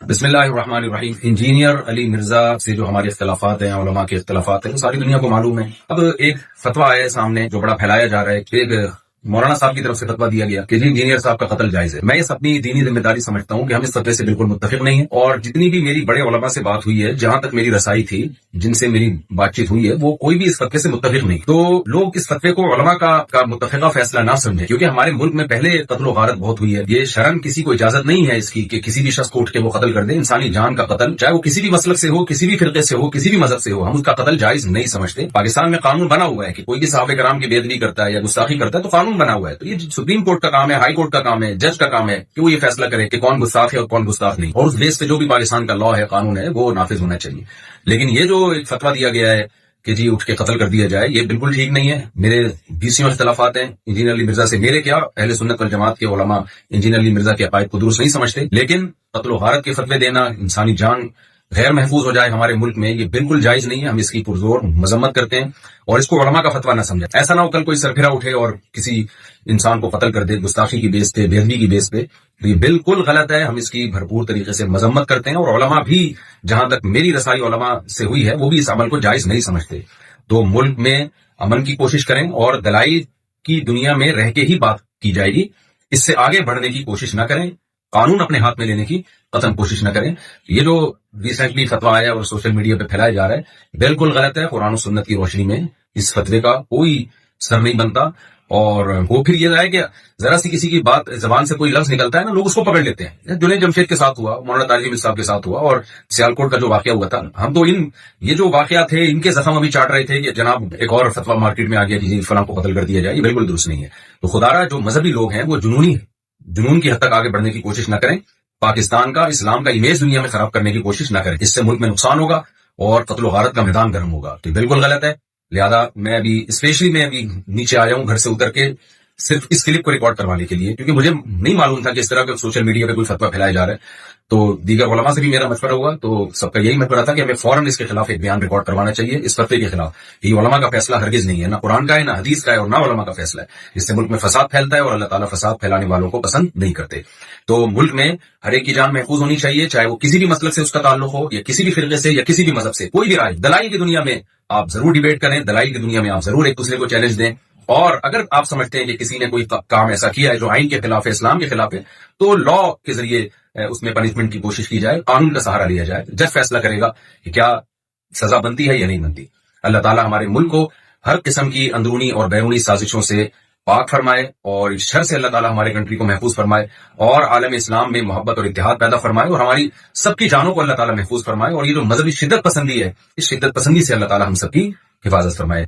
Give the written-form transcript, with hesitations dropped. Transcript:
بسم اللہ الرحمن الرحیم۔ انجینئر علی مرزا سے جو ہمارے اختلافات ہیں، علماء کے اختلافات ہیں، وہ ساری دنیا کو معلوم ہے۔ اب ایک فتویٰ آیا ہے سامنے جو بڑا پھیلایا جا رہا ہے، ایک مولانا صاحب کی طرف سے فتویٰ دیا گیا کہ جی انجینئر صاحب کا قتل جائز ہے۔ میں اس اپنی دینی ذمہ داری سمجھتا ہوں کہ ہم اس فتوے سے بالکل متفق نہیں ہیں، اور جتنی بھی میری بڑے علماء سے بات ہوئی ہے، جہاں تک میری رسائی تھی، جن سے میری بات چیت ہوئی ہے، وہ کوئی بھی اس فتوے سے متفق نہیں۔ تو لوگ اس فتوے کو علماء کا متفقہ فیصلہ نہ سمجھیں، کیونکہ ہمارے ملک میں پہلے قتل و غارت بہت ہوئی ہے۔ یہ شرعاً کسی کو اجازت نہیں ہے اس کی کہ کسی بھی شخص کو اٹھ کے وہ قتل کر دے۔ انسانی جان کا قتل، چاہے وہ کسی بھی مسلک سے ہو، کسی بھی فرقے سے ہو، کسی بھی مذہب سے ہو، ہم اس کا قتل جائز نہیں سمجھتے۔ پاکستان میں قانون بنا ہوا ہے کہ کوئی بھی صحابہ کرام کی بے ادبی کرتا ہے یا گستاخی کرتا ہے تو قانون بنا ہوا ہے۔ تو یہ سپریم کورٹ کا کام ہے، ہائی کورٹ کا کام ہے، جج کا کام ہے کہ وہ یہ فیصلہ کرے کہ کون گستاخ ہے اور کون گستاخ نہیں، اور اس بیس پہ جو بھی پاکستان کا لا ہے، قانون ہے، وہ نافذ ہونا چاہیے۔ لیکن یہ جو ایک فتویٰ دیا گیا ہے کہ جی اٹھ کے قتل کر دیا جائے، یہ بالکل ٹھیک نہیں ہے۔ میرے بیسیوں اختلافات ہیں انجینئر علی مرزا سے، میرے کیا اہل سنت والجماعت کے علماء انجینئر علی مرزا کے عقائد کو درست نہیں سمجھتے، لیکن قتل و غارت کے فتوے دینا، انسانی جان غیر محفوظ ہو جائے ہمارے ملک میں، یہ بالکل جائز نہیں ہے۔ ہم اس کی پرزور مذمت کرتے ہیں اور اس کو علماء کا فتویٰ نہ سمجھیں۔ ایسا نہ ہو کل کوئی سرفرا اٹھے اور کسی انسان کو قتل کر دے گستاخی کی بیس پہ، بے ادبی کی بیس پہ، تو یہ بالکل غلط ہے۔ ہم اس کی بھرپور طریقے سے مذمت کرتے ہیں، اور علماء بھی، جہاں تک میری رسائی علماء سے ہوئی ہے، وہ بھی اس عمل کو جائز نہیں سمجھتے۔ تو ملک میں امن کی کوشش کریں، اور دلائل کی دنیا میں رہ کے ہی بات کی جائے گی، اس سے آگے بڑھنے کی کوشش نہ کریں، قانون اپنے ہاتھ میں لینے کی قطعاً کوشش نہ کریں۔ یہ جو ریسنٹلی فتویٰ آیا اور سوشل میڈیا پہ پھیلایا جا رہا ہے، بالکل غلط ہے۔ قرآن و سنت کی روشنی میں اس فتوے کا کوئی سر نہیں بنتا، اور وہ پھر یہ ہے کہ ذرا سی کسی کی بات زبان سے کوئی لفظ نکلتا ہے نا، لوگ اس کو پکڑ لیتے ہیں۔ جنید جمشید کے ساتھ ہوا، مولانا طارق صاحب کے ساتھ ہوا، اور سیالکوٹ کا جو واقعہ ہوا تھا، ہم تو یہ جو واقعات تھے، ان کے زخم ابھی چاٹ رہے تھے کہ جناب ایک اور فتویٰ مارکیٹ میں آ گیا کہ فلاں کو قتل کر دیا جائے۔ یہ بالکل درست نہیں ہے۔ تو خدارا جو مذہبی لوگ ہیں وہ جنون کی حد تک آگے بڑھنے کی کوشش نہ کریں، پاکستان کا، اسلام کا امیج دنیا میں خراب کرنے کی کوشش نہ کریں۔ اس سے ملک میں نقصان ہوگا اور قتل و غارت کا میدان گرم ہوگا، تو بالکل غلط ہے۔ لہذا میں ابھی نیچے آیا ہوں گھر سے اتر کے، صرف اس کلپ کو ریکارڈ کروانے کے لیے، کیونکہ مجھے نہیں معلوم تھا کہ اس طرح کا سوشل میڈیا پہ کوئی فتویٰ پھیلایا جا رہا ہے۔ تو دیگر علماء سے بھی میرا مشورہ ہوا، تو سب کا یہی مشورہ تھا کہ ہمیں فوراً اس کے خلاف ایک بیان ریکارڈ کروانا چاہیے، اس فتوے کے خلاف۔ یہ علماء کا فیصلہ ہرگز نہیں ہے، نہ قرآن کا ہے، نہ حدیث کا ہے، اور نہ علماء کا فیصلہ ہے۔ اس سے ملک میں فساد پھیلتا ہے، اور اللہ تعالیٰ فساد پھیلانے والوں کو پسند نہیں کرتے۔ تو ملک میں ہر ایک کی جان محفوظ ہونی چاہیے، چاہے وہ کسی بھی مسلک سے اس کا تعلق ہو، یا کسی بھی فرقے سے، یا کسی بھی مذہب سے، کوئی بھی رائے۔ دلائل کی دنیا میں آپ ضرور ڈیبیٹ کریں، دلائل کی دنیا میں آپ ضرور ایک دوسرے کو چیلنج دیں، اور اگر آپ سمجھتے ہیں کہ کسی نے کوئی کام ایسا کیا ہے جو آئین کے خلاف ہے، اسلام کے خلاف ہے، تو لا کے ذریعے اس میں پنشمنٹ کی کوشش کی جائے، قانون کا سہارا لیا جائے۔ جج فیصلہ کرے گا کہ کیا سزا بنتی ہے یا نہیں بنتی۔ اللہ تعالیٰ ہمارے ملک کو ہر قسم کی اندرونی اور بیرونی سازشوں سے پاک فرمائے، اور اس شر سے اللہ تعالیٰ ہمارے کنٹری کو محفوظ فرمائے، اور عالم اسلام میں محبت اور اتحاد پیدا فرمائے، اور ہماری سب کی جانوں کو اللہ تعالیٰ محفوظ فرمائے، اور یہ جو مذہبی شدت پسندی ہے، اس شدت پسندی سے اللہ تعالیٰ ہم سب کی حفاظت فرمائے۔